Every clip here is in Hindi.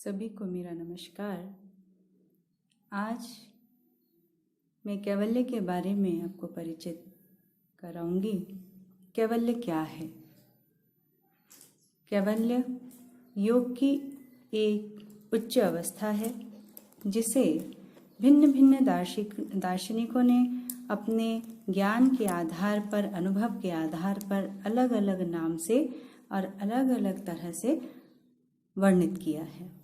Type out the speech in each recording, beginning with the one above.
सभी को मेरा नमस्कार। आज मैं कैवल्य के बारे में आपको परिचित कराऊंगी। कैवल्य क्या है? कैवल्य योग की एक उच्च अवस्था है जिसे भिन्न भिन्न दार्शनिकों ने अपने ज्ञान के आधार पर, अनुभव के आधार पर अलग अलग नाम से और अलग अलग तरह से वर्णित किया है।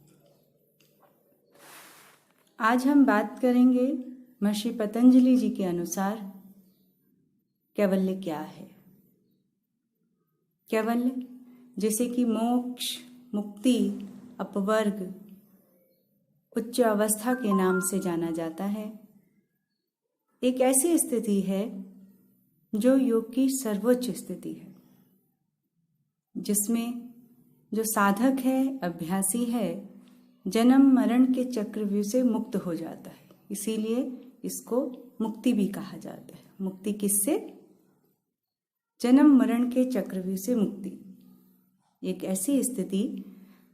आज हम बात करेंगे महर्षि पतंजलि जी के अनुसार कैवल्य क्या है। कैवल्य जैसे कि मोक्ष, मुक्ति, अपवर्ग, उच्च अवस्था के नाम से जाना जाता है, एक ऐसी स्थिति है जो योग की सर्वोच्च स्थिति है, जिसमें जो साधक है, अभ्यासी है, जन्म मरण के चक्रव्यूह से मुक्त हो जाता है। इसीलिए इसको मुक्ति भी कहा जाता है। मुक्ति किससे? जन्म मरण के चक्रव्यूह से मुक्ति। एक ऐसी स्थिति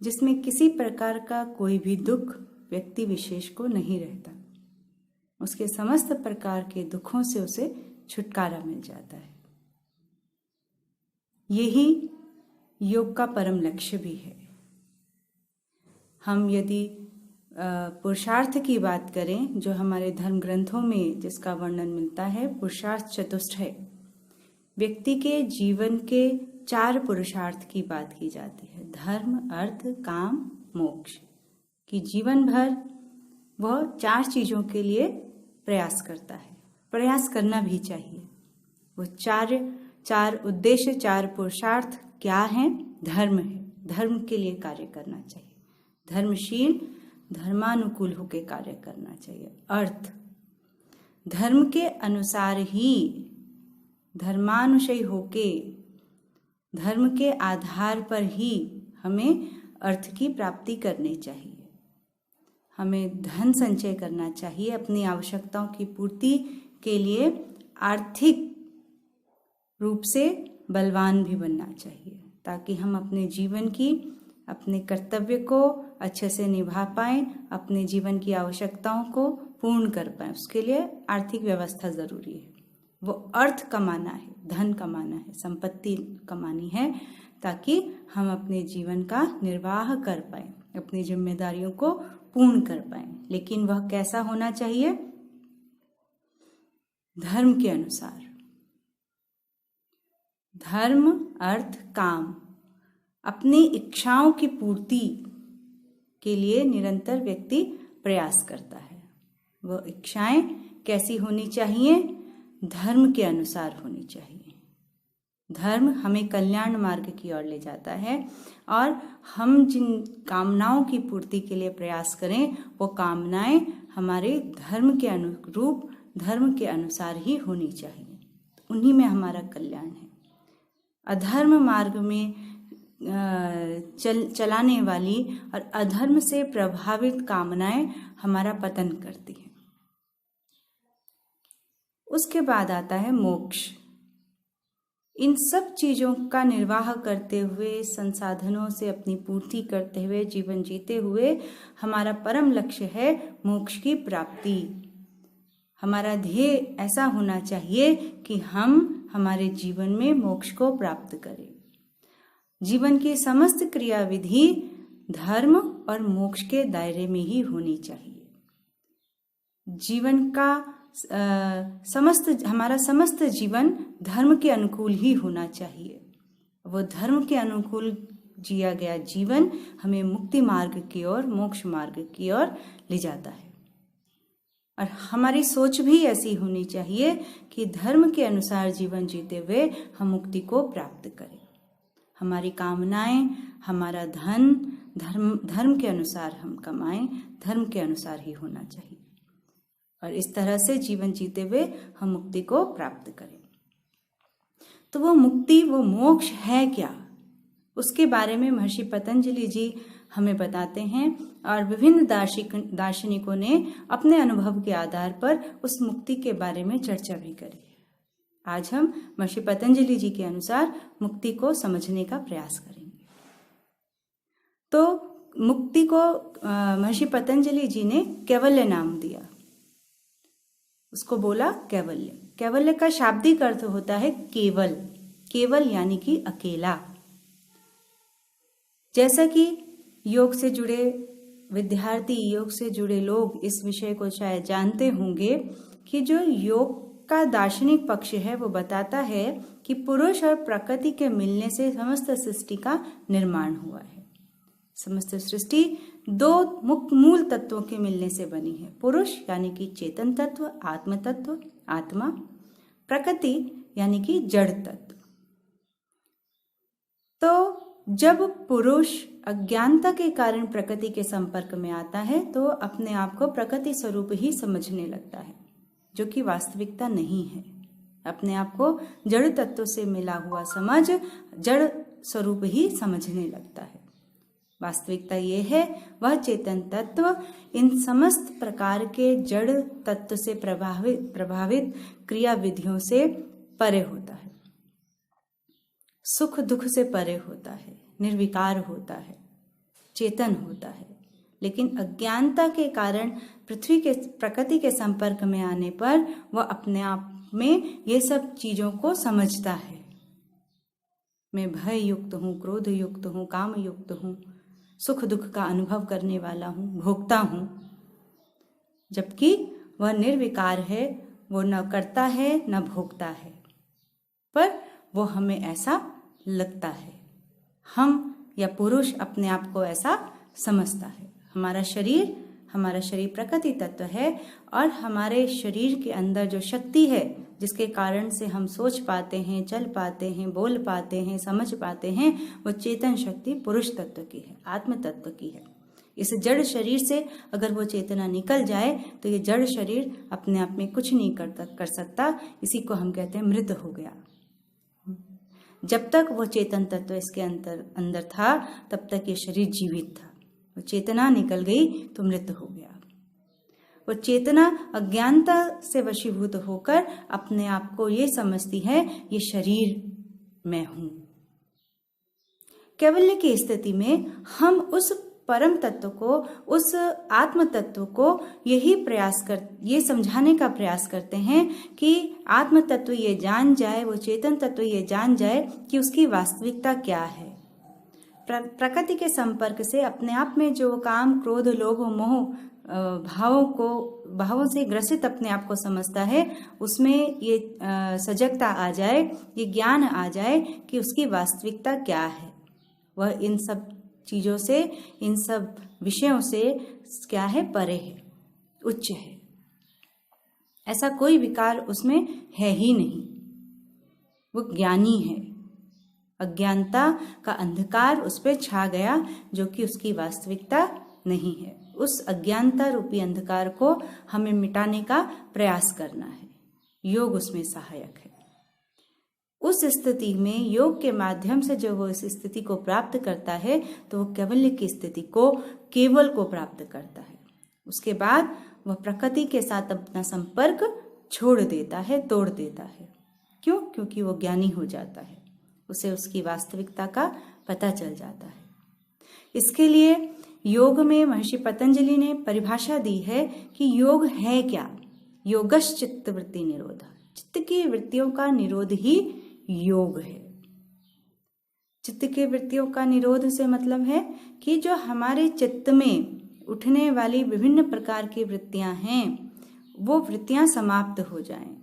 जिसमें किसी प्रकार का कोई भी दुख व्यक्ति विशेष को नहीं रहता। उसके समस्त प्रकार के दुखों से उसे छुटकारा मिल जाता है। यही योग का परम लक्ष्य भी है। हम यदि पुरुषार्थ की बात करें, जो हमारे धर्म ग्रंथों में जिसका वर्णन मिलता है, पुरुषार्थ चतुष्टय, व्यक्ति के जीवन के 4 पुरुषार्थ की बात की जाती है। धर्म, अर्थ, काम, मोक्ष की जीवन भर वह 4 चीजों के लिए प्रयास करता है। प्रयास करना भी चाहिए। वो चार उद्देश्य, 4 पुरुषार्थ क्या हैं? धर्म है, धर्म के लिए कार्य करना चाहिए। धर्मशील, धर्मानुकूल होकर कार्य करना चाहिए। अर्थ, धर्म के अनुसार ही, धर्मानुशयी होके, धर्म के आधार पर ही हमें अर्थ की प्राप्ति करनी चाहिए। हमें धन संचय करना चाहिए। अपनी आवश्यकताओं की पूर्ति के लिए आर्थिक रूप से बलवान भी बनना चाहिए, ताकि हम अपने जीवन की, अपने कर्तव्य को अच्छे से निभा पाएं, अपने जीवन की आवश्यकताओं को पूर्ण कर पाएं। उसके लिए आर्थिक व्यवस्था जरूरी है। वो अर्थ कमाना है, धन कमाना है, संपत्ति कमानी है, ताकि हम अपने जीवन का निर्वाह कर पाएं, अपनी जिम्मेदारियों को पूर्ण कर पाएं। लेकिन वह कैसा होना चाहिए? धर्म के अनुसार। धर्म, अर्थ, काम, अपनी इच्छाओं की पूर्ति के लिए निरंतर व्यक्ति प्रयास करता है। वह इच्छाएं कैसी होनी चाहिए? धर्म के अनुसार होनी चाहिए। धर्म हमें कल्याण मार्ग की ओर ले जाता है, और हम जिन कामनाओं की पूर्ति के लिए प्रयास करें, वो कामनाएं हमारे धर्म के अनुरूप, धर्म के अनुसार ही होनी चाहिए। उन्हीं में हमारा कल्याण है। अधर्म मार्ग में चलाने वाली और अधर्म से प्रभावित कामनाएं हमारा पतन करती हैं। उसके बाद आता है मोक्ष। इन सब चीजों का निर्वाह करते हुए, संसाधनों से अपनी पूर्ति करते हुए, जीवन जीते हुए हमारा परम लक्ष्य है मोक्ष की प्राप्ति। हमारा ध्येय ऐसा होना चाहिए कि हम हमारे जीवन में मोक्ष को प्राप्त करें। जीवन की समस्त क्रियाविधि धर्म और मोक्ष के दायरे में ही होनी चाहिए। जीवन का हमारा समस्त जीवन धर्म के अनुकूल ही होना चाहिए। वो धर्म के अनुकूल जिया गया जीवन हमें मुक्ति मार्ग की ओर, मोक्ष मार्ग की ओर ले जाता है। और हमारी सोच भी ऐसी होनी चाहिए कि धर्म के अनुसार जीवन जीते हुए हम मुक्ति को प्राप्त करें। हमारी कामनाएं, हमारा धन धर्म के अनुसार हम कमाएं, धर्म के अनुसार ही होना चाहिए। और इस तरह से जीवन जीते हुए हम मुक्ति को प्राप्त करें। तो वो मुक्ति, वो मोक्ष है क्या? उसके बारे में महर्षि पतंजलि जी हमें बताते हैं, और विभिन्न दार्शनिकों ने अपने अनुभव के आधार पर उस मुक्ति के बारे में चर्चा भी करी है। आज हम महर्षि पतंजलि जी के अनुसार मुक्ति को समझने का प्रयास करेंगे। तो मुक्ति को महर्षि पतंजलि जी ने कैवल्य नाम दिया, उसको बोला कैवल्य। कैवल्य का शाब्दिक अर्थ होता है केवल, केवल यानी कि अकेला। जैसा कि योग से जुड़े विद्यार्थी, योग से जुड़े लोग इस विषय को शायद जानते होंगे कि जो योग का दार्शनिक पक्ष है वो बताता है कि पुरुष और प्रकृति के मिलने से समस्त सृष्टि का निर्माण हुआ है। समस्त सृष्टि दो मुख्य मूल तत्वों के मिलने से बनी है, पुरुष यानी कि चेतन तत्व, आत्म तत्व, आत्मा, प्रकृति यानी कि जड़ तत्व। तो जब पुरुष अज्ञानता के कारण प्रकृति के संपर्क में आता है तो अपने आप को प्रकृति स्वरूप ही समझने लगता है, जो कि वास्तविकता नहीं है। अपने आप को जड़ तत्व से मिला हुआ समझ जड़ स्वरूप ही समझने लगता है। वास्तविकता ये है वह चेतन तत्व इन समस्त प्रकार के जड़ तत्व से प्रभावित क्रिया विधियों से परे होता है, सुख दुख से परे होता है, निर्विकार होता है, चेतन होता है। लेकिन अज्ञानता के कारण प्रकृति के संपर्क में आने पर वह अपने आप में ये सब चीजों को समझता है। मैं भय युक्त हूँ, क्रोध युक्त हूँ, काम युक्त हूँ, सुख दुख का अनुभव करने वाला हूँ, भोगता हूँ, जबकि वह निर्विकार है, वो न करता है न भोगता है, पर वो हमें ऐसा लगता है। हम या पुरुष अपने आप को ऐसा समझता है। हमारा शरीर प्रकृति तत्व है और हमारे शरीर के अंदर जो शक्ति है जिसके कारण से हम सोच पाते हैं, चल पाते हैं, बोल पाते हैं, समझ पाते हैं, वो चेतन शक्ति पुरुष तत्व की है, आत्म तत्व की है। इस जड़ शरीर से अगर वो चेतना निकल जाए तो ये जड़ शरीर अपने आप में कुछ नहीं कर सकता। इसी को हम कहते हैं मृत हो गया। जब तक वो चेतन तत्व इसके अंदर था तब तक ये शरीर जीवित था। वो चेतना निकल गई तो मृत हो गया। वो चेतना अज्ञानता से वशीभूत होकर अपने आप को ये समझती है ये शरीर मैं हूं। कैवल्य की स्थिति में हम उस परम तत्व को, उस आत्म तत्व को ये समझाने का प्रयास करते हैं कि आत्म तत्व ये जान जाए, वो चेतन तत्व ये जान जाए कि उसकी वास्तविकता क्या है। प्रकृति के संपर्क से अपने आप में जो काम, क्रोध, लोभ, मोह भावों से ग्रसित अपने आप को समझता है, उसमें ये सजगता आ जाए, ये ज्ञान आ जाए कि उसकी वास्तविकता क्या है। वह इन सब चीजों से, इन सब विषयों से क्या है, परे है, उच्च है। ऐसा कोई विकार उसमें है ही नहीं। वो ज्ञानी है। अज्ञानता का अंधकार उस पर छा गया जो कि उसकी वास्तविकता नहीं है। उस अज्ञानता रूपी अंधकार को हमें मिटाने का प्रयास करना है। योग उसमें सहायक है। उस स्थिति में योग के माध्यम से जब वो इस स्थिति को प्राप्त करता है तो वो कैवल्य की स्थिति को, केवल को प्राप्त करता है। उसके बाद वह प्रकृति के साथ अपना संपर्क छोड़ देता है, तोड़ देता है। क्यों? क्योंकि वो ज्ञानी हो जाता है, उसे उसकी वास्तविकता का पता चल जाता है। इसके लिए योग में महर्षि पतंजलि ने परिभाषा दी है कि योग है क्या? योगश चित्त वृत्ति निरोध। चित्त की वृत्तियों का निरोध ही योग है। चित्त के वृत्तियों का निरोध से मतलब है कि जो हमारे चित्त में उठने वाली विभिन्न प्रकार की वृत्तियां हैं वो वृत्तियां समाप्त हो जाएं।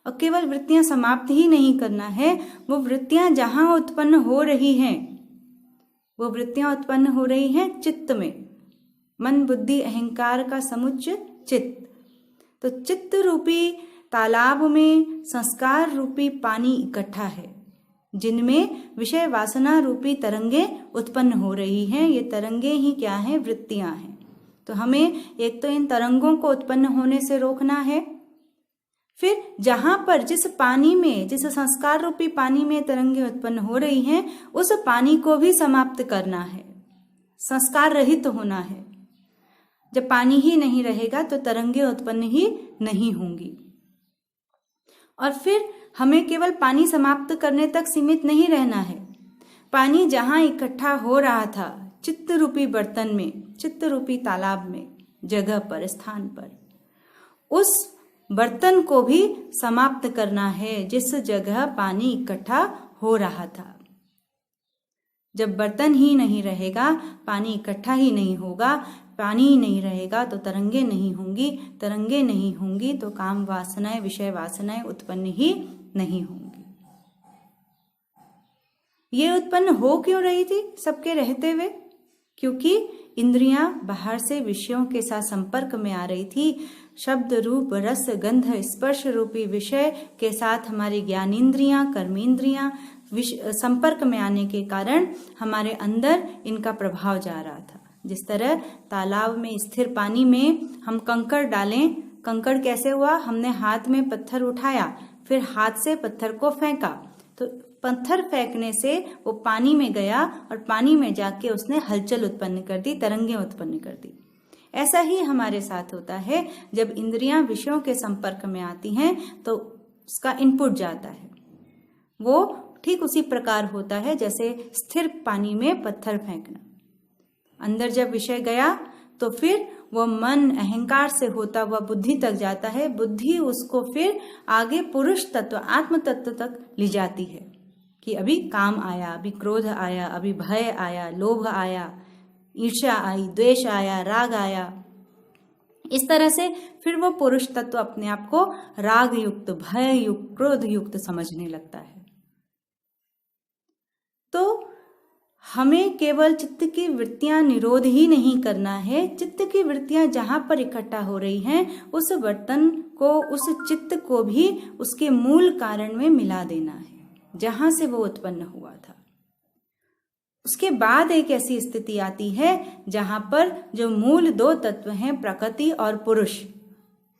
और केवल वृत्तियां समाप्त ही नहीं करना है, वो वृत्तियां जहां उत्पन्न हो रही हैं, वो वृत्तियां उत्पन्न हो रही हैं चित्त में, मन बुद्धि अहंकार का समुच्चय चित्त। तो चित्त रूपी तालाब में संस्कार रूपी पानी इकट्ठा है, जिनमें विषय वासना रूपी तरंगे उत्पन्न हो रही हैं। ये तरंगे ही क्या हैं? वृत्तियां हैं। तो हमें एक तो इन तरंगों को उत्पन्न होने से रोकना है, फिर जहां पर जिस पानी में, जिस संस्कार रूपी पानी में तरंगे उत्पन्न हो रही हैं, उस पानी को भी समाप्त करना है, संस्कार रहित होना है। जब पानी ही नहीं रहेगा तो तरंगे उत्पन्न ही नहीं होंगी। और फिर हमें केवल पानी समाप्त करने तक सीमित नहीं रहना है। पानी जहां इकट्ठा हो रहा था, चित्त रूपी बर्तन में, चित्त रूपी तालाब में, जगह पर, स्थान पर, उस बर्तन को भी समाप्त करना है जिस जगह पानी इकट्ठा हो रहा था। जब बर्तन ही नहीं रहेगा, पानी इकट्ठा ही नहीं होगा, पानी ही नहीं रहेगा तो तरंगे नहीं होंगी, तरंगे नहीं होंगी तो काम वासनाएं, विषय वासनाएं उत्पन्न ही नहीं होंगी। ये उत्पन्न हो क्यों रही थी सबके रहते हुए? क्योंकि इंद्रियां बाहर से विषयों के साथ संपर्क में आ रही थी। शब्द, रूप, रस, गंध, स्पर्श रूपी विषय के साथ हमारी ज्ञानेंद्रियां, कर्मेंद्रियां संपर्क में आने के कारण हमारे अंदर इनका प्रभाव जा रहा था। जिस तरह तालाब में स्थिर पानी में हम कंकड़ डालें, कंकड़ कैसे हुआ? हमने हाथ में पत्थर उठाया, फिर हाथ से पत्थर को फेंका, तो पत्थर फेंकने से वो पानी में गया और पानी में जाके उसने हलचल उत्पन्न कर दी, तरंगे उत्पन्न कर दी। ऐसा ही हमारे साथ होता है, जब इंद्रियां विषयों के संपर्क में आती हैं तो उसका इनपुट जाता है। वो ठीक उसी प्रकार होता है जैसे स्थिर पानी में पत्थर फेंकना। अंदर जब विषय गया तो फिर वो मन अहंकार से होता हुआ बुद्धि तक जाता है। बुद्धि उसको फिर आगे पुरुष तत्व, आत्म तत्व तक ले जाती है कि अभी काम आया, अभी क्रोध आया, अभी भय आया, लोभ आया, ईर्ष्या आई, द्वेष आया, राग आया। इस तरह से फिर वो पुरुष तत्व अपने आप को राग युक्त, भय युक्त, क्रोध युक्त समझने लगता है। तो हमें केवल चित्त की वृत्तियां निरोध ही नहीं करना है, चित्त की वृत्तियां जहां पर इकट्ठा हो रही हैं उस बर्तन को, उस चित्त को भी उसके मूल कारण में मिला देना है जहां से वो उत्पन्न हुआ था। उसके बाद एक ऐसी स्थिति आती है जहां पर जो मूल दो तत्व हैं, प्रकृति और पुरुष,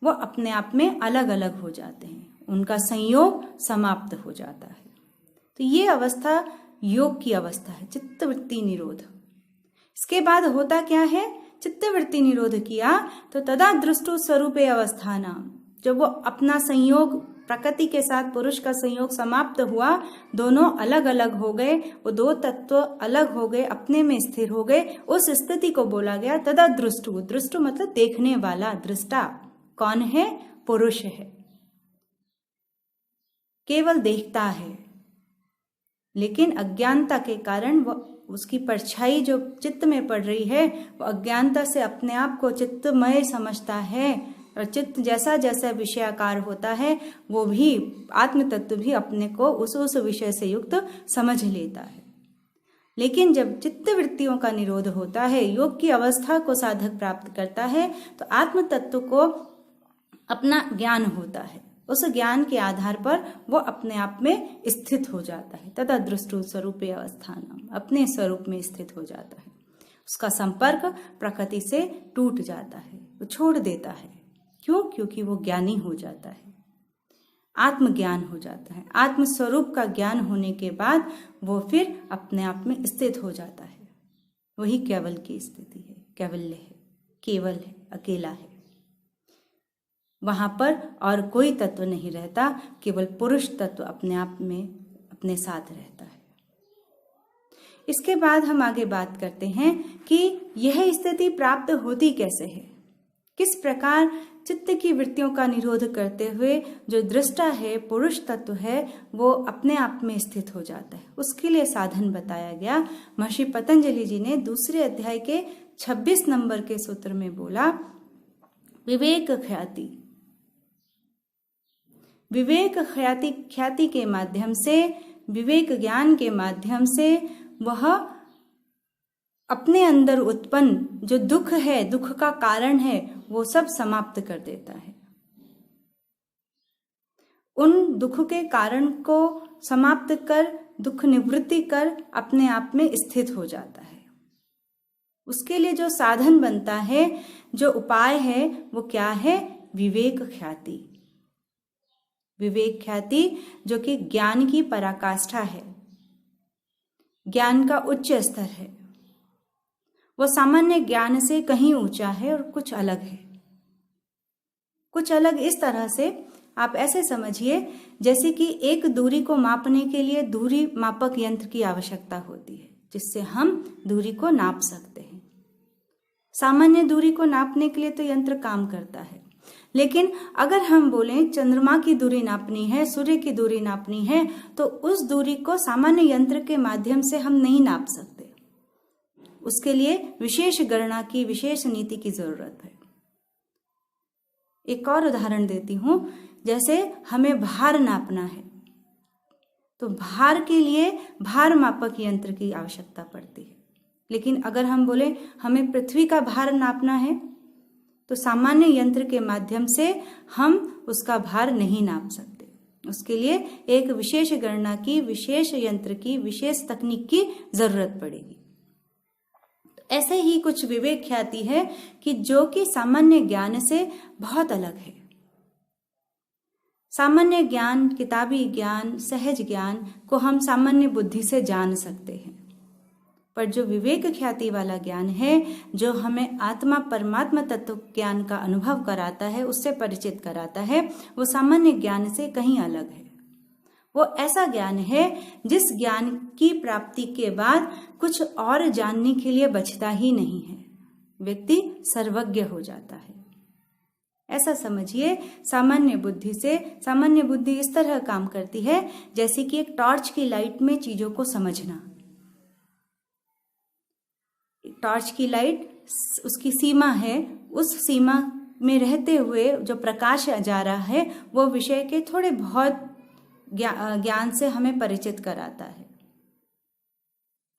वो अपने आप में अलग अलग हो जाते हैं, उनका संयोग समाप्त हो जाता है। तो ये अवस्था योग की अवस्था है, चित्तवृत्ति निरोध। इसके बाद होता क्या है? चित्तवृत्ति निरोध किया तो तदा दृष्टु स्वरूपे अवस्थानाम, जब वो अपना संयोग प्रकृति के साथ पुरुष का संयोग समाप्त हुआ, दोनों अलग अलग हो गए, वो दो तत्व अलग हो गए, अपने में स्थिर हो गए, उस स्थिति को बोला गया तदा दृष्टु। दृष्टु मतलब देखने वाला, दृष्टा कौन है? पुरुष है, केवल देखता है। लेकिन अज्ञानता के कारण वो, उसकी परछाई जो चित्त में पड़ रही है, वो अज्ञानता से अपने आप को चित्तमय समझता है और चित्त जैसा जैसा विषयाकार होता है वो भी आत्म तत्व भी अपने को उस विषय से युक्त समझ लेता है। लेकिन जब चित्त वृत्तियों का निरोध होता है, योग की अवस्था को साधक प्राप्त करता है, तो आत्म तत्व को अपना ज्ञान होता है। उस ज्ञान के आधार पर वो अपने आप में स्थित हो जाता है। तथा दृष्टु स्वरूपे अवस्थानम, अपने स्वरूप में स्थित हो जाता है। उसका संपर्क प्रकृति से टूट जाता है, वो छोड़ देता है। क्यों? क्योंकि वो ज्ञानी हो जाता है, आत्मज्ञान हो जाता है। आत्म स्वरूप का ज्ञान होने के बाद वो फिर अपने आप में स्थित हो जाता है। वही केवल की स्थिति है, कैवल्य है, केवल है, अकेला है। वहां पर और कोई तत्व नहीं रहता, केवल पुरुष तत्व अपने आप में अपने साथ रहता है। इसके बाद हम आगे बात करते हैं कि यह स्थिति प्राप्त होती कैसे है, किस प्रकार चित्त की वृत्तियों का निरोध करते हुए जो दृष्टा है, पुरुष तत्व है, वो अपने आप में स्थित हो जाता है। उसके लिए साधन बताया गया। महर्षि पतंजलि जी ने दूसरे अध्याय के 26 नंबर के सूत्र में बोला, विवेक ख्याति। विवेक ख्याति के माध्यम से, विवेक ज्ञान के माध्यम से वह अपने अंदर उत्पन्न जो दुख है, दुख का कारण है, वो सब समाप्त कर देता है। उन दुख के कारण को समाप्त कर, दुख निवृत्ति कर अपने आप में स्थित हो जाता है। उसके लिए जो साधन बनता है, जो उपाय है, वो क्या है? विवेक ख्याति। विवेक ख्याति जो कि ज्ञान की पराकाष्ठा है, ज्ञान का उच्च स्तर है। वो सामान्य ज्ञान से कहीं ऊंचा है और कुछ अलग है। कुछ अलग इस तरह से आप ऐसे समझिए जैसे कि एक दूरी को मापने के लिए दूरी मापक यंत्र की आवश्यकता होती है। जिससे हम दूरी को नाप सकते हैं। सामान्य दूरी को नापने के लिए तो यंत्र काम करता है, लेकिन अगर हम बोलें चंद्रमा की दूरी नापनी है, सूर्य की दूरी नापनी है, तो उस दूरी को सामान्य यंत्र के माध्यम से हम नहीं नाप सकते। उसके लिए विशेष गणना की, विशेष नीति की जरूरत है। एक और उदाहरण देती हूं, जैसे हमें भार नापना है, तो भार के लिए भार मापक यंत्र की आवश्यकता पड़ती है। लेकिन अगर हम बोले हमें पृथ्वी का भार नापना है, तो सामान्य यंत्र के माध्यम से हम उसका भार नहीं नाप सकते। उसके लिए एक विशेष गणना की, विशेष यंत्र की, विशेष तकनीक की जरूरत पड़ेगी। ऐसे ही कुछ विवेक ख्याति है कि जो कि सामान्य ज्ञान से बहुत अलग है। सामान्य ज्ञान, किताबी ज्ञान, सहज ज्ञान को हम सामान्य बुद्धि से जान सकते हैं, पर जो विवेक ख्याति वाला ज्ञान है, जो हमें आत्मा परमात्मा तत्व ज्ञान का अनुभव कराता है, उससे परिचित कराता है, वो सामान्य ज्ञान से कहीं अलग है। वो ऐसा ज्ञान है जिस ज्ञान की प्राप्ति के बाद कुछ और जानने के लिए बचता ही नहीं है, व्यक्ति सर्वज्ञ हो जाता है। ऐसा समझिए, सामान्य बुद्धि से, सामान्य बुद्धि इस तरह काम करती है जैसे कि एक टॉर्च की लाइट में चीजों को समझना। टॉर्च की लाइट, उसकी सीमा है, उस सीमा में रहते हुए जो प्रकाश जा रहा है वो विषय के थोड़े बहुत ज्ञान से हमें परिचित कराता है।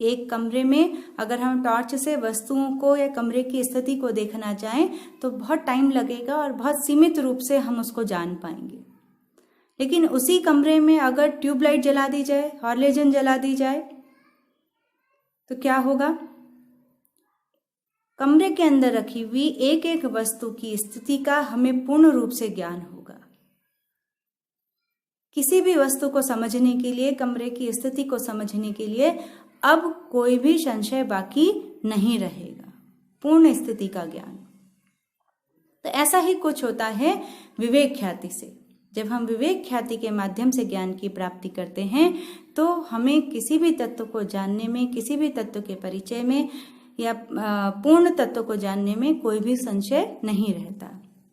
एक कमरे में अगर हम टॉर्च से वस्तुओं को या कमरे की स्थिति को देखना चाहें तो बहुत टाइम लगेगा और बहुत सीमित रूप से हम उसको जान पाएंगे। लेकिन उसी कमरे में अगर ट्यूबलाइट जला दी जाए, हॉलोजन जला दी जाए, तो क्या होगा? कमरे के अंदर रखी हुई एक एक वस्तु की स्थिति का हमें पूर्ण रूप से ज्ञान होगा। किसी भी वस्तु को समझने के लिए, कमरे की स्थिति को समझने के लिए अब कोई भी संशय बाकी नहीं रहेगा, पूर्ण स्थिति का ज्ञान। तो ऐसा ही कुछ होता है विवेक ख्याति से। जब हम विवेक ख्याति के माध्यम से ज्ञान की प्राप्ति करते हैं तो हमें किसी भी तत्व को जानने में, किसी भी तत्व के परिचय में या पूर्ण तत्व को जानने में कोई भी संशय नहीं रहता,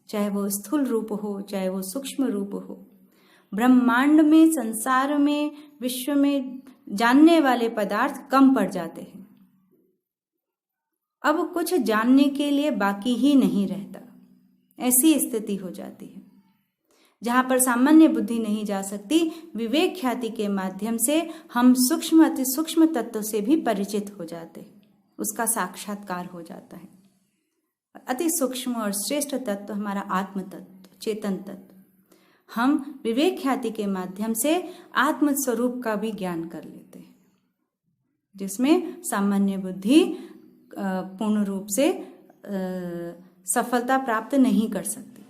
चाहे वो स्थूल रूप हो, चाहे वो सूक्ष्म रूप हो। ब्रह्मांड में, संसार में, विश्व में जानने वाले पदार्थ कम पड़ जाते हैं। अब कुछ जानने के लिए बाकी ही नहीं रहता, ऐसी स्थिति हो जाती है। जहां पर सामान्य बुद्धि नहीं जा सकती, विवेक ख्याति के माध्यम से हम सूक्ष्म, अति सूक्ष्म तत्व से भी परिचित हो जाते हैं, उसका साक्षात्कार हो जाता है। अति सूक्ष्म और श्रेष्ठ तत्व हमारा आत्म तत्व, चेतन तत्व। हम विवेक ख्याति के माध्यम से आत्म स्वरूप का भी ज्ञान कर लेते हैं, जिसमें सामान्य बुद्धि पूर्ण रूप से सफलता प्राप्त नहीं कर सकती।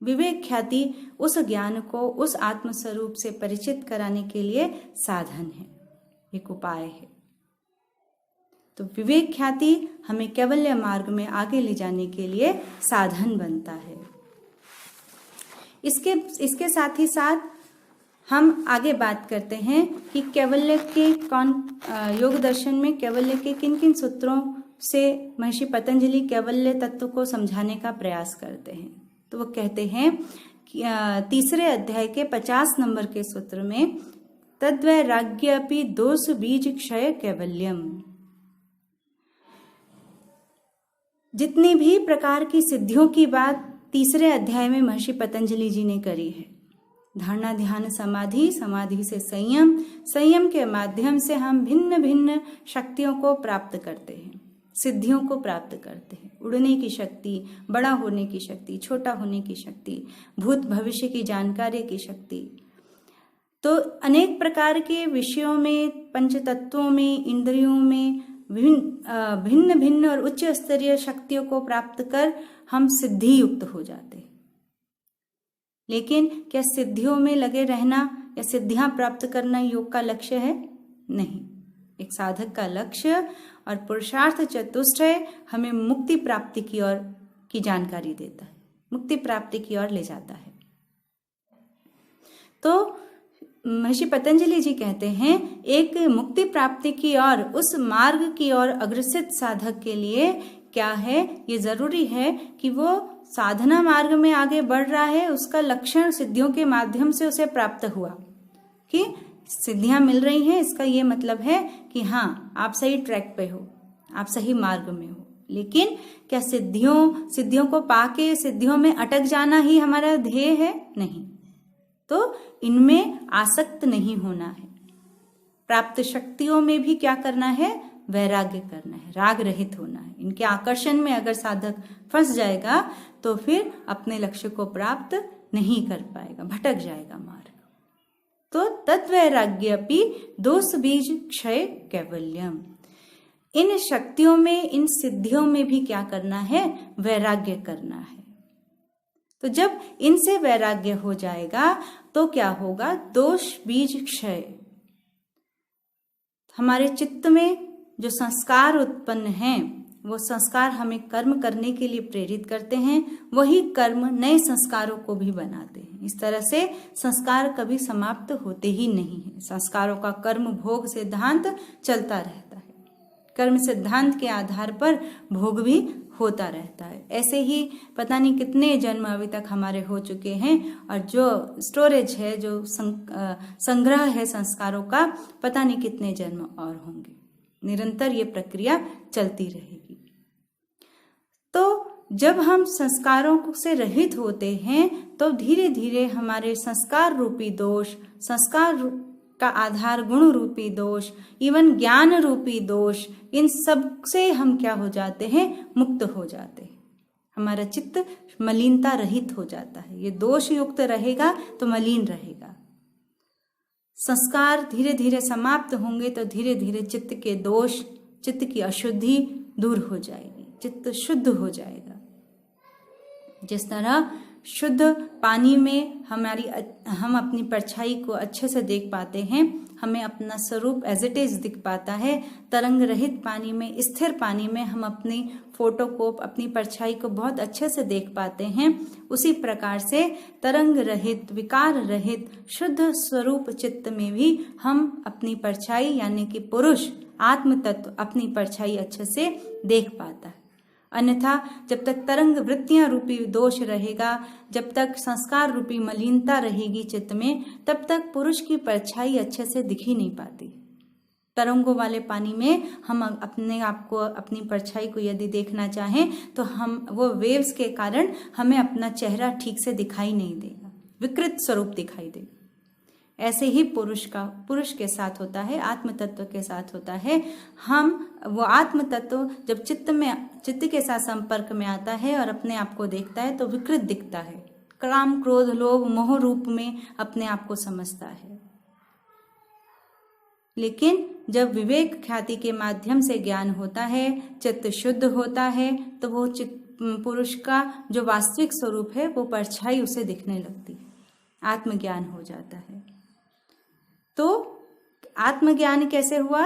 विवेक ख्याति उस ज्ञान को, उस आत्म स्वरूप से परिचित कराने के लिए साधन है, एक उपाय है। तो विवेक ख्याति हमें कैवल्य मार्ग में आगे ले जाने के लिए साधन बनता है। इसके साथ ही साथ हम आगे बात करते हैं कि कैवल्य के योग दर्शन में कैवल्य के किन किन सूत्रों से महर्षि पतंजलि कैवल्य तत्व को समझाने का प्रयास करते हैं। तो वो कहते हैं कि तीसरे अध्याय के 50 नंबर के सूत्र में तद्वैराग्यपि दोष बीज क्षय कैवल्यम। जितनी भी प्रकार की सिद्धियों की बात तीसरे अध्याय में महर्षि पतंजलि जी ने करी है, धारणा, ध्यान, समाधि, समाधि से संयम, संयम के माध्यम से हम भिन्न भिन्न शक्तियों को प्राप्त करते हैं, सिद्धियों को प्राप्त करते हैं। उड़ने की शक्ति, बड़ा होने की शक्ति, छोटा होने की शक्ति, भूत भविष्य की जानकारी की शक्ति। तो अनेक प्रकार के विषयों में, पंच तत्वों में, इंद्रियों में भिन्न भिन्न और उच्च स्तरीय शक्तियों को प्राप्त कर हम सिद्धि युक्त हो जाते हैं। लेकिन क्या सिद्धियों में लगे रहना या सिद्धियां प्राप्त करना योग का लक्ष्य है? नहीं। एक साधक का लक्ष्य और पुरुषार्थ चतुष्टय हमें मुक्ति प्राप्ति की ओर की जानकारी देता है, मुक्ति प्राप्ति की ओर ले जाता है। तो महर्षि पतंजलि जी कहते हैं, एक मुक्ति प्राप्ति की ओर, उस मार्ग की ओर अग्रसित साधक के लिए क्या है, ये जरूरी है कि वो साधना मार्ग में आगे बढ़ रहा है, उसका लक्षण सिद्धियों के माध्यम से उसे प्राप्त हुआ कि सिद्धियां मिल रही हैं। इसका ये मतलब है कि हाँ, आप सही ट्रैक पे हो, आप सही मार्ग में हो। लेकिन क्या सिद्धियों को पाके सिद्धियों में अटक जाना ही हमारा ध्येय है? नहीं। तो इनमें आसक्त नहीं होना है। प्राप्त शक्तियों में भी क्या करना है? वैराग्य करना है, राग रहित होना है। इनके आकर्षण में अगर साधक फंस जाएगा तो फिर अपने लक्ष्य को प्राप्त नहीं कर पाएगा, भटक जाएगा मार्ग। तो तद्वैराग्यपि दोष बीज क्षय कैवल्यम। इन शक्तियों में, इन सिद्धियों में भी क्या करना है? वैराग्य करना है। तो जब इनसे वैराग्य हो जाएगा तो क्या होगा? दोष बीज क्षय। हमारे चित्त में जो संस्कार उत्पन्न हैं, वो संस्कार हमें कर्म करने के लिए प्रेरित करते हैं, वही कर्म नए संस्कारों को भी बनाते हैं। इस तरह से संस्कार कभी समाप्त होते ही नहीं है। संस्कारों का कर्म भोग सिद्धांत चलता रहता है। कर्म सिद्धांत के आधार पर भोग भी होता रहता है। ऐसे ही पता नहीं कितने जन्म अभी तक हमारे हो चुके हैं, और जो स्टोरेज है, जो संग्रह है संस्कारों का, पता नहीं कितने जन्म और होंगे। निरंतर ये प्रक्रिया चलती रहेगी। तो जब हम संस्कारों से रहित होते हैं तो धीरे धीरे हमारे संस्कार रूपी दोष, संस्कार का आधार गुण रूपी दोष, इवन ज्ञान रूपी दोष, इन सब से हम क्या हो जाते हैं? मुक्त हो जाते हैं। हमारा चित्त मलिनता रहित हो जाता है। ये दोष युक्त रहेगा तो मलिन रहेगा। संस्कार धीरे धीरे समाप्त होंगे तो धीरे धीरे चित्त के दोष, चित्त की अशुद्धि दूर हो जाएगी, चित्त शुद्ध हो जाएगा। जिस तरह शुद्ध पानी में हम अपनी परछाई को अच्छे से देख पाते हैं, हमें अपना स्वरूप एज इट इज दिख पाता है। तरंग रहित पानी में, स्थिर पानी में हम अपनी फोटो को, अपनी परछाई को बहुत अच्छे से देख पाते हैं। उसी प्रकार से तरंग रहित, विकार रहित शुद्ध स्वरूप चित्त में भी हम अपनी परछाई यानी कि पुरुष आत्म तत्व अपनी परछाई अच्छे से देख पाता है। अन्यथा जब तक तरंग वृत्तियां रूपी दोष रहेगा, जब तक संस्कार रूपी मलिनता रहेगी चित्त में, तब तक पुरुष की परछाई अच्छे से दिख ही नहीं पाती। तरंगों वाले पानी में हम अपने आप को, अपनी परछाई को यदि देखना चाहें तो हम वो वेव्स के कारण हमें अपना चेहरा ठीक से दिखाई नहीं देगा, विकृत स्वरूप दिखाई देगा। ऐसे ही पुरुष के साथ होता है, आत्म तत्व के साथ होता है। वो आत्म तत्व जब चित्त के साथ संपर्क में आता है और अपने आप को देखता है तो विकृत दिखता है, काम क्रोध लोभ मोह रूप में अपने आप को समझता है। लेकिन जब विवेक ख्याति के माध्यम से ज्ञान होता है, चित्त शुद्ध होता है, तो वो पुरुष का जो वास्तविक स्वरूप है वो परछाई उसे दिखने लगती है, आत्मज्ञान हो जाता है। तो आत्मज्ञान कैसे हुआ?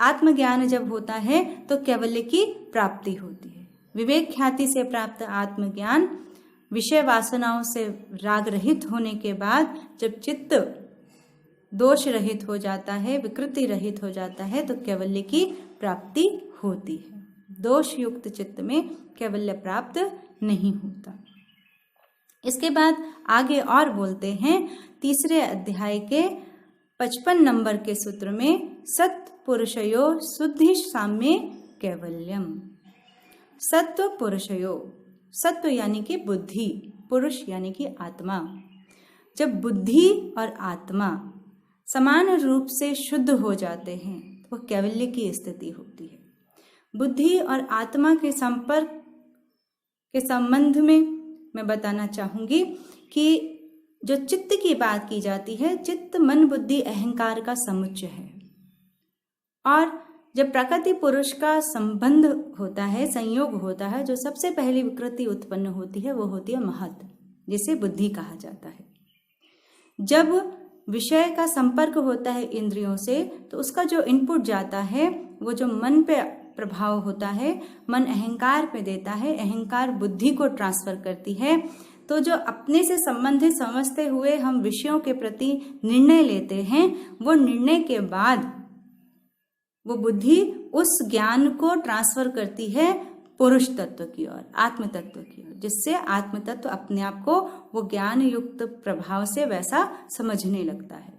आत्मज्ञान जब होता है तो कैवल्य की प्राप्ति होती है। विवेक ख्याति से प्राप्त आत्मज्ञान विषय वासनाओं से राग रहित होने के बाद जब चित्त दोष रहित हो जाता है, विकृति रहित हो जाता है, तो कैवल्य की प्राप्ति होती है। दोष युक्त चित्त में कैवल्य प्राप्त नहीं होता। इसके बाद आगे और बोलते हैं, तीसरे अध्याय के 55 नंबर के सूत्र में, सत्पुरुषयो शुद्धि साम्ये कैवल्यम। सत्व पुरुषयो, सत्व यानी कि बुद्धि, पुरुष यानी कि आत्मा। जब बुद्धि और आत्मा समान रूप से शुद्ध हो जाते हैं तो कैवल्य की स्थिति होती है। बुद्धि और आत्मा के संपर्क के संबंध में मैं बताना चाहूंगी कि जो चित्त की बात की जाती है, चित्त मन बुद्धि अहंकार का समुच्चय है। और जब प्रकृति पुरुष का संबंध होता है, संयोग होता है, जो सबसे पहली विकृति उत्पन्न होती है वो होती है महत, जिसे बुद्धि कहा जाता है। जब विषय का संपर्क होता है इंद्रियों से, तो उसका जो इनपुट जाता है वो जो मन पे प्रभाव होता है, मन अहंकार पे देता है, अहंकार बुद्धि को ट्रांसफर करती है। तो जो अपने से संबंधित समझते हुए हम विषयों के प्रति निर्णय लेते हैं, वो निर्णय के बाद वो बुद्धि उस ज्ञान को ट्रांसफर करती है पुरुष तत्व की ओर, आत्म तत्व की ओर, जिससे आत्म तत्व अपने आप को वो ज्ञान युक्त प्रभाव से वैसा समझने लगता है।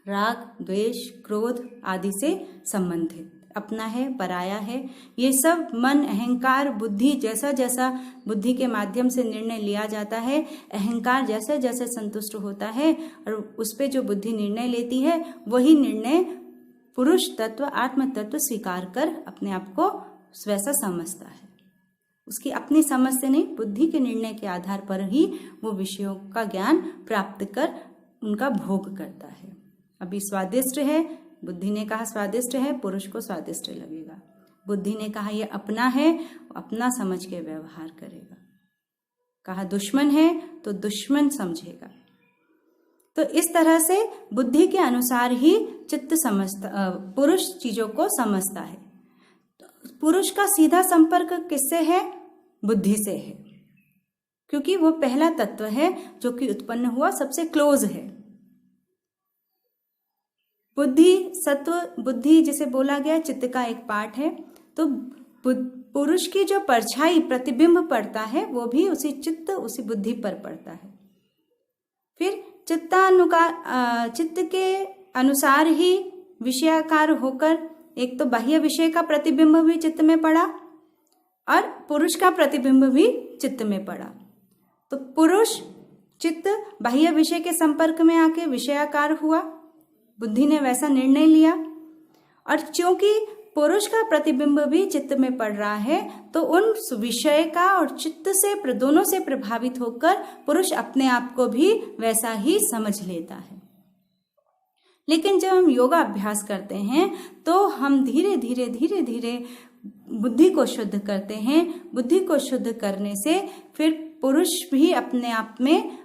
राग, द्वेष, क्रोध आदि से संबंधित, अपना है, पराया है, ये सब मन, अहंकार, बुद्धि, जैसा जैसा बुद्धि के माध्यम से निर्णय लिया जाता है, अहंकार जैसे जैसे संतुष्ट होता है और उस पे जो बुद्धि निर्णय लेती है, वही निर्णय पुरुष तत्व, आत्म तत्व स्वीकार कर अपने आप को वैसा समझता है। उसकी अपनी समझ से नहीं, बुद्धि के निर्णय के आधार पर ही वो विषयों का ज्ञान प्राप्त कर उनका भोग करता है। अभी स्वादिष्ट है, बुद्धि ने कहा स्वादिष्ट है, पुरुष को स्वादिष्ट लगेगा। बुद्धि ने कहा ये अपना है, अपना समझ के व्यवहार करेगा। कहा दुश्मन है तो दुश्मन समझेगा। तो इस तरह से बुद्धि के अनुसार ही चित्त समझता, पुरुष चीजों को समझता है। पुरुष का सीधा संपर्क किससे है? बुद्धि से है, क्योंकि वो पहला तत्व है जो कि उत्पन्न हुआ, सबसे क्लोज है। बुद्धि, सत्व बुद्धि जिसे बोला गया चित्त का एक पार्ट है। तो पुरुष की जो परछाई, प्रतिबिंब पड़ता है, वो भी उसी चित्त, उसी बुद्धि पर पड़ता है। फिर चित्त के अनुसार ही विषयाकार होकर एक तो बाह्य विषय का प्रतिबिंब भी चित्त में पड़ा और पुरुष का प्रतिबिंब भी चित्त में पड़ा। तो पुरुष चित्त बाह्य विषय के संपर्क में आके विषयाकार हुआ, बुद्धि ने वैसा निर्णय लिया। और क्योंकि पुरुष का प्रतिबिंब भी चित्त में पड़ रहा है, तो उन विषय का और चित्त से, दोनों से प्रभावित होकर पुरुष अपने आप को भी वैसा ही समझ लेता है। लेकिन जब हम योगा अभ्यास करते हैं तो हम धीरे धीरे बुद्धि को शुद्ध करते हैं। बुद्धि को शुद्ध करने से फिर पुरुष भी अपने आप में,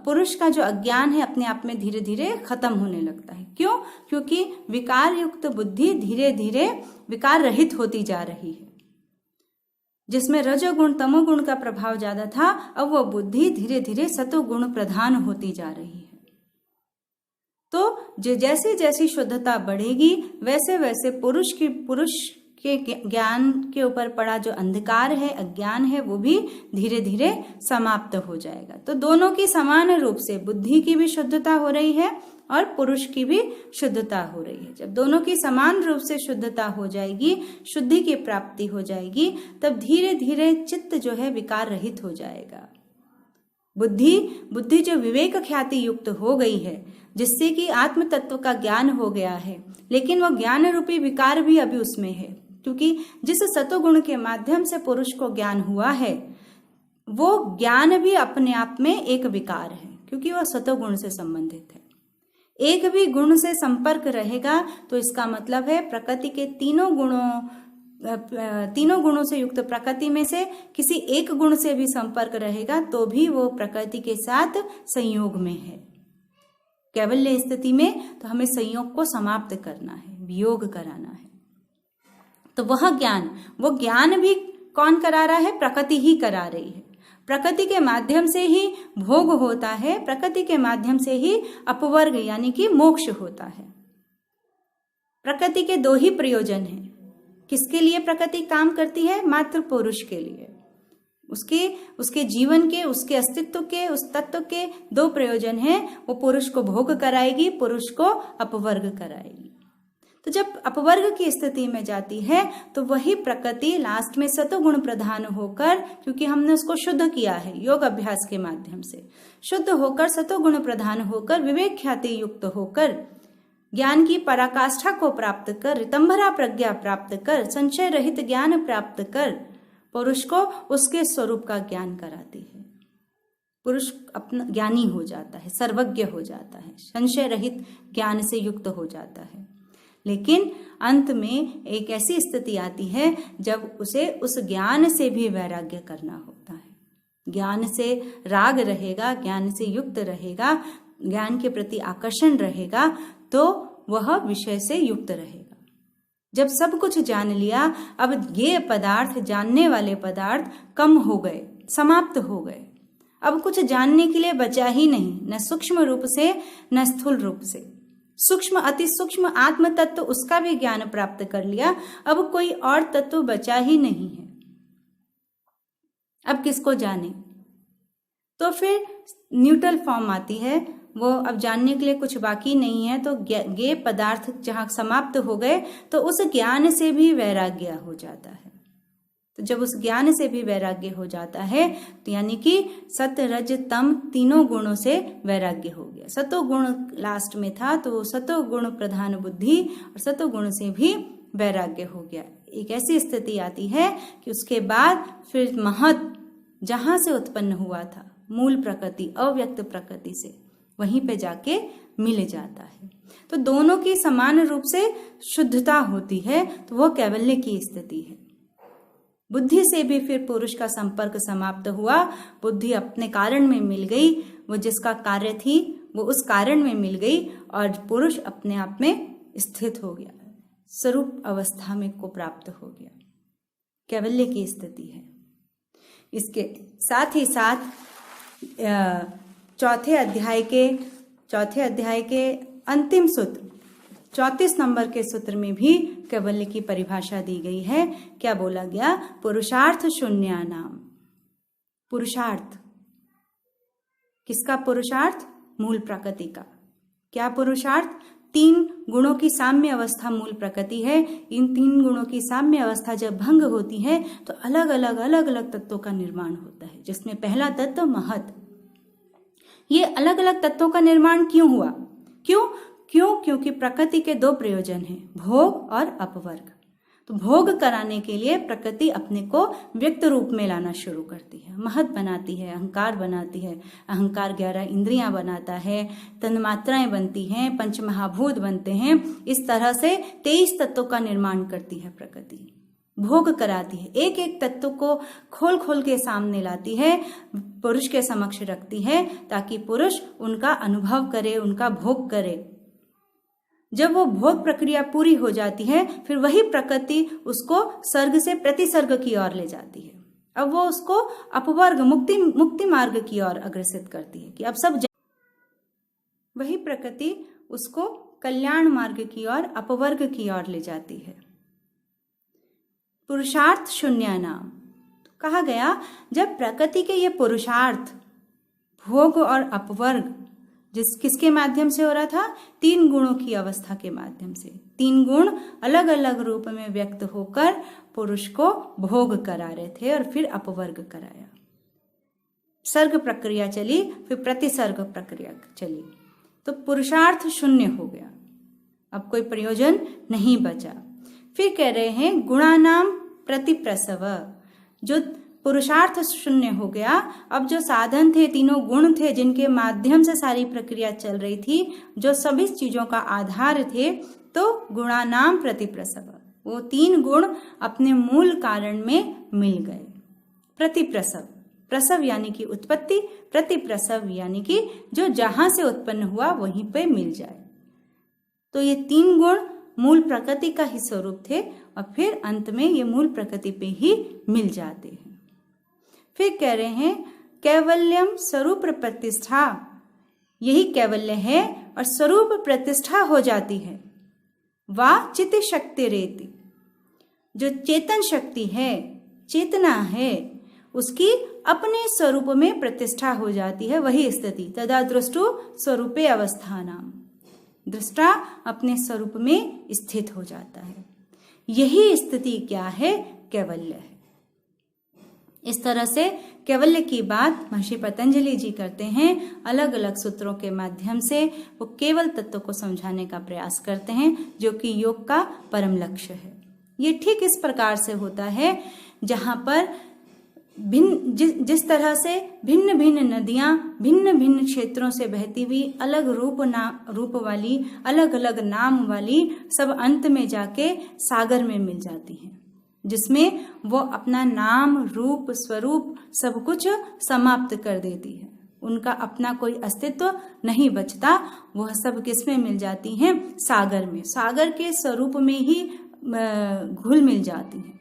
पुरुष का जो अज्ञान है अपने आप में धीरे धीरे खत्म होने लगता है। क्यों? क्योंकि विकार युक्त बुद्धि धीरे धीरे विकार रहित होती जा रही है। जिसमें रजोगुण तमोगुण का प्रभाव ज्यादा था, अब वो बुद्धि धीरे धीरे सतोगुण प्रधान होती जा रही है। तो जैसे जैसी शुद्धता बढ़ेगी, वैसे वैसे पुरुष के ज्ञान के ऊपर पड़ा जो अंधकार है, अज्ञान है, वो भी धीरे धीरे समाप्त हो जाएगा। तो दोनों की समान रूप से बुद्धि की भी शुद्धता हो रही है और पुरुष की भी शुद्धता हो रही है। जब दोनों की समान रूप से शुद्धता हो जाएगी, शुद्धि की प्राप्ति हो जाएगी, तब धीरे धीरे चित्त जो है विकार रहित हो जाएगा। बुद्धि जो विवेक ख्याति युक्त हो गई है, जिससे कि आत्म तत्व का ज्ञान हो गया है, लेकिन वो ज्ञान रूपी विकार भी अभी उसमें है। क्योंकि जिस सतोगुण के माध्यम से पुरुष को ज्ञान हुआ है, वो ज्ञान भी अपने आप में एक विकार है, क्योंकि वह सतोगुण से संबंधित है। एक भी गुण से संपर्क रहेगा तो इसका मतलब है प्रकृति के तीनों गुणों से युक्त प्रकृति में से किसी एक गुण से भी संपर्क रहेगा तो भी वो प्रकृति के साथ संयोग में है। कैवल्य स्थिति में तो हमें संयोग को समाप्त करना है, वियोग कराना है। तो वो ज्ञान भी कौन करा रहा है? प्रकृति ही करा रही है। प्रकृति के माध्यम से ही भोग होता है, प्रकृति के माध्यम से ही अपवर्ग यानी कि मोक्ष होता है। प्रकृति के दो ही प्रयोजन हैं। किसके लिए प्रकृति काम करती है? मात्र पुरुष के लिए। उसके जीवन के, उसके अस्तित्व के, उस तत्व के दो प्रयोजन हैं। वो पुरुष को भोग कराएगी, पुरुष को अपवर्ग कराएगी। तो जब अपवर्ग की स्थिति में जाती है तो वही प्रकृति लास्ट में सतोगुण प्रधान होकर, क्योंकि हमने उसको शुद्ध किया है योग अभ्यास के माध्यम से, शुद्ध होकर सतोगुण प्रधान होकर विवेक ख्याति युक्त होकर ज्ञान की पराकाष्ठा को प्राप्त कर, ऋतंभरा प्रज्ञा प्राप्त कर, संशय रहित ज्ञान प्राप्त कर पुरुष को उसके स्वरूप का ज्ञान कराती है। पुरुष अपना ज्ञानी हो जाता है, सर्वज्ञ हो जाता है, संशय रहित ज्ञान से युक्त हो जाता है। लेकिन अंत में एक ऐसी स्थिति आती है जब उसे उस ज्ञान से भी वैराग्य करना होता है। ज्ञान से राग रहेगा, ज्ञान से युक्त रहेगा, ज्ञान के प्रति आकर्षण रहेगा, तो वह विषय से युक्त रहेगा। जब सब कुछ जान लिया, अब ये पदार्थ, जानने वाले पदार्थ कम हो गए, समाप्त हो गए, अब कुछ जानने के लिए बचा ही नहीं, न सूक्ष्म रूप से न स्थूल रूप से। सूक्ष्म अति सूक्ष्म आत्म तत्व उसका भी ज्ञान प्राप्त कर लिया, अब कोई और तत्व बचा ही नहीं है। अब किसको जाने? तो फिर न्यूट्रल फॉर्म आती है, वो अब जानने के लिए कुछ बाकी नहीं है। तो ज्ञेय पदार्थ जहां समाप्त हो गए तो उस ज्ञान से भी वैराग्य हो जाता है। तो जब उस ज्ञान से भी वैराग्य हो जाता है तो यानी कि सत रज तम तीनों गुणों से वैराग्य हो गया। सतो गुण लास्ट में था, तो सतो गुण प्रधान बुद्धि और सतो गुण से भी वैराग्य हो गया। एक ऐसी स्थिति आती है कि उसके बाद फिर महत जहां से उत्पन्न हुआ था, मूल प्रकृति अव्यक्त प्रकृति से, वहीं पे जाके मिल जाता है। तो दोनों की समान रूप से शुद्धता होती है, तो वह कैवल्य की स्थिति है। बुद्धि से भी फिर पुरुष का संपर्क समाप्त हुआ, बुद्धि अपने कारण में मिल गई, वो जिसका कार्य थी वो उस कारण में मिल गई और पुरुष अपने आप में स्थित हो गया, स्वरूप अवस्था में को प्राप्त हो गया। कैवल्य की स्थिति है। इसके साथ ही साथ चौथे अध्याय के अंतिम सूत्र 34 नंबर के सूत्र में भी कैवल्य की परिभाषा दी गई है। क्या बोला गया? पुरुषार्थ शून्यानाम। पुरुषार्थ किसका? पुरुषार्थ मूल प्रकृति का। क्या पुरुषार्थ? 3 गुणों की साम्य अवस्था मूल प्रकृति है। इन 3 गुणों की साम्य अवस्था जब भंग होती है तो अलग अलग तत्वों का निर्माण होता है, जिसमें पहला तत्व महत। ये अलग अलग तत्वों का निर्माण क्यों हुआ? क्योंकि प्रकृति के 2 प्रयोजन हैं, भोग और अपवर्ग। तो भोग कराने के लिए प्रकृति अपने को व्यक्त रूप में लाना शुरू करती है, महत बनाती है, अहंकार बनाती है। अहंकार 11 इंद्रियां बनाता है, तन्मात्राएं बनती हैं, पंचमहाभूत बनते हैं। इस तरह से 23 तत्वों का निर्माण करती है प्रकृति। भोग कराती है, एक एक तत्व को खोल खोल के सामने लाती है, पुरुष के समक्ष रखती है, ताकि पुरुष उनका अनुभव करे, उनका भोग करे। जब वो भोग प्रक्रिया पूरी हो जाती है, फिर वही प्रकृति उसको सर्ग से प्रतिसर्ग की ओर ले जाती है। अब वो उसको अपवर्ग मुक्ति मार्ग की ओर अग्रसित करती है कि अब सब वही प्रकृति उसको कल्याण मार्ग की ओर, अपवर्ग की ओर ले जाती है। पुरुषार्थ शून्यानाम कहा गया, जब प्रकृति के ये पुरुषार्थ भोग और अपवर्ग किसके माध्यम से हो रहा था? 3 गुणों की अवस्था के माध्यम से। 3 गुण अलग अलग रूप में व्यक्त होकर पुरुष को भोग करा रहे थे और फिर अपवर्ग कराया। सर्ग प्रक्रिया चली, फिर प्रतिसर्ग प्रक्रिया चली, तो पुरुषार्थ शून्य हो गया, अब कोई प्रयोजन नहीं बचा। फिर कह रहे हैं गुणानाम प्रतिप्रसव। जो पुरुषार्थ शून्य हो गया, अब जो साधन थे, 3 गुण थे जिनके माध्यम से सारी प्रक्रिया चल रही थी, जो सभी चीजों का आधार थे, तो गुणानाम प्रतिप्रसव, वो 3 गुण अपने मूल कारण में मिल गए। प्रतिप्रसव, प्रसव यानी कि उत्पत्ति, प्रतिप्रसव यानी कि जो जहां से उत्पन्न हुआ वहीं पे मिल जाए। तो ये 3 गुण मूल प्रकृति का ही स्वरूप थे और फिर अंत में ये मूल प्रकृति पे ही मिल जाते हैं। फिर कह रहे हैं कैवल्यम स्वरूप प्रतिष्ठा, यही कैवल्य है और स्वरूप प्रतिष्ठा हो जाती है। वाह चित्त शक्ति रेति, जो चेतन शक्ति है, चेतना है, उसकी अपने स्वरूप में प्रतिष्ठा हो जाती है, वही स्थिति। तदा दृष्टु स्वरूपे अवस्थानाम, दृष्टा अपने स्वरूप में स्थित हो जाता है। यही स्थिति क्या है? कैवल्य है। इस तरह से कैवल्य की बात महर्षि पतंजलि जी करते हैं। अलग अलग सूत्रों के माध्यम से वो केवल तत्व को समझाने का प्रयास करते हैं, जो कि योग का परम लक्ष्य है। ये ठीक इस प्रकार से होता है जहां पर जिस तरह से भिन्न भिन्न नदियां भिन्न भिन्न क्षेत्रों से बहती हुई अलग रूप वाली, अलग अलग नाम वाली, सब अंत में जाके सागर में मिल जाती हैं, जिसमें वो अपना नाम, रूप, स्वरूप सब कुछ समाप्त कर देती है। उनका अपना कोई अस्तित्व नहीं बचता। वह सब किसमें मिल जाती हैं? सागर में। सागर के स्वरूप में ही घुल मिल जाती हैं।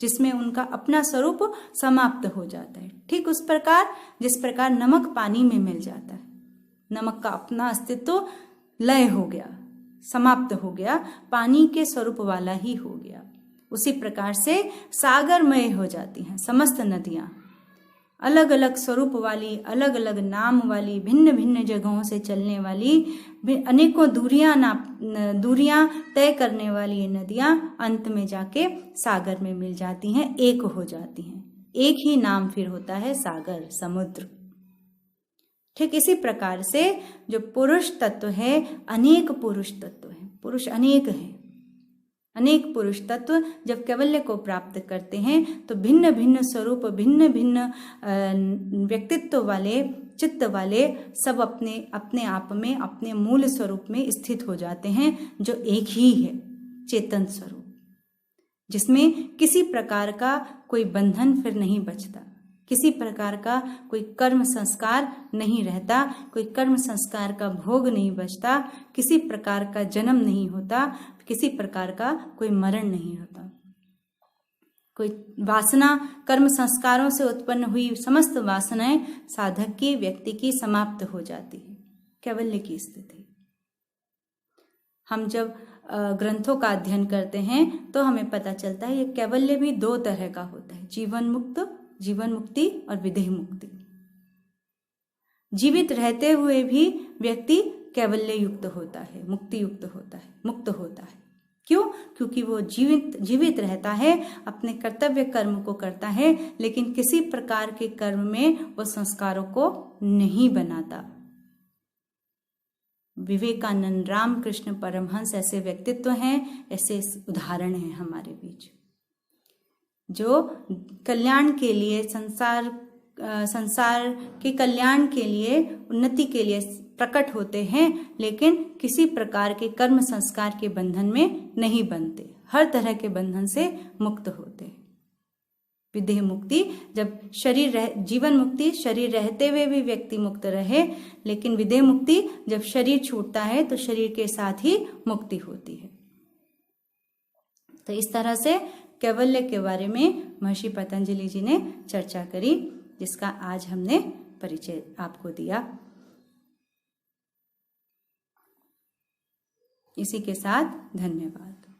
जिसमें उनका अपना स्वरूप समाप्त हो जाता है। ठीक उस प्रकार जिस प्रकार नमक पानी में मिल जाता है, नमक का अपना अस्तित्व लय हो गया, समाप्त हो गया, पानी के स्वरूप वाला ही हो गया। उसी प्रकार से सागरमय हो जाती हैं समस्त नदियां, अलग अलग स्वरूप वाली, अलग अलग नाम वाली, भिन्न भिन्न जगहों से चलने वाली, अनेकों दूरियां तय करने वाली ये नदियां अंत में जाके सागर में मिल जाती हैं, एक हो जाती हैं। एक ही नाम फिर होता है सागर, समुद्र। ठीक इसी प्रकार से जो पुरुष तत्व है, अनेक पुरुष तत्व है, पुरुष अनेक है। अनेक पुरुष तत्व जब कैवल्य को प्राप्त करते हैं तो भिन्न भिन्न स्वरूप, भिन्न भिन्न व्यक्तित्व वाले, चित्त वाले सब अपने अपने आप में, अपने मूल स्वरूप में स्थित हो जाते हैं, जो एक ही है, चेतन स्वरूप, जिसमें किसी प्रकार का कोई बंधन फिर नहीं बचता, किसी प्रकार का कोई कर्म संस्कार नहीं रहता, कोई कर्म संस्कार का भोग नहीं बचता, किसी प्रकार का जन्म नहीं होता, किसी प्रकार का कोई मरण नहीं होता। कोई वासना, कर्म संस्कारों से उत्पन्न हुई समस्त वासनाएं साधक की, व्यक्ति की समाप्त हो जाती है, कैवल्य की स्थिति। हम जब ग्रंथों का अध्ययन करते हैं तो हमें पता चलता है ये कैवल्य भी दो तरह का होता है, जीवन मुक्ति और विदेह मुक्ति। जीवित रहते हुए भी व्यक्ति कैवल्य युक्त होता है, मुक्ति युक्त होता है, मुक्त होता है। क्यों? क्योंकि वो जीवित रहता है, अपने कर्तव्य कर्म को करता है, लेकिन किसी प्रकार के कर्म में वो संस्कारों को नहीं बनाता। विवेकानंद, रामकृष्ण परमहंस ऐसे व्यक्तित्व हैं, ऐसे उदाहरण हैं हमारे बीच, जो कल्याण के लिए, संसार के कल्याण के लिए, उन्नति के लिए प्रकट होते हैं, लेकिन किसी प्रकार के कर्म संस्कार के बंधन में नहीं बनते, हर तरह के बंधन से मुक्त होते। विदेह मुक्ति जब जीवन मुक्ति शरीर रहते हुए भी व्यक्ति मुक्त रहे, लेकिन विदेह मुक्ति जब शरीर छूटता है तो शरीर के साथ ही मुक्ति होती है। तो इस तरह से कैवल्य के बारे में महर्षि पतंजलि जी ने चर्चा करी, जिसका आज हमने परिचय आपको दिया। इसी के साथ धन्यवाद।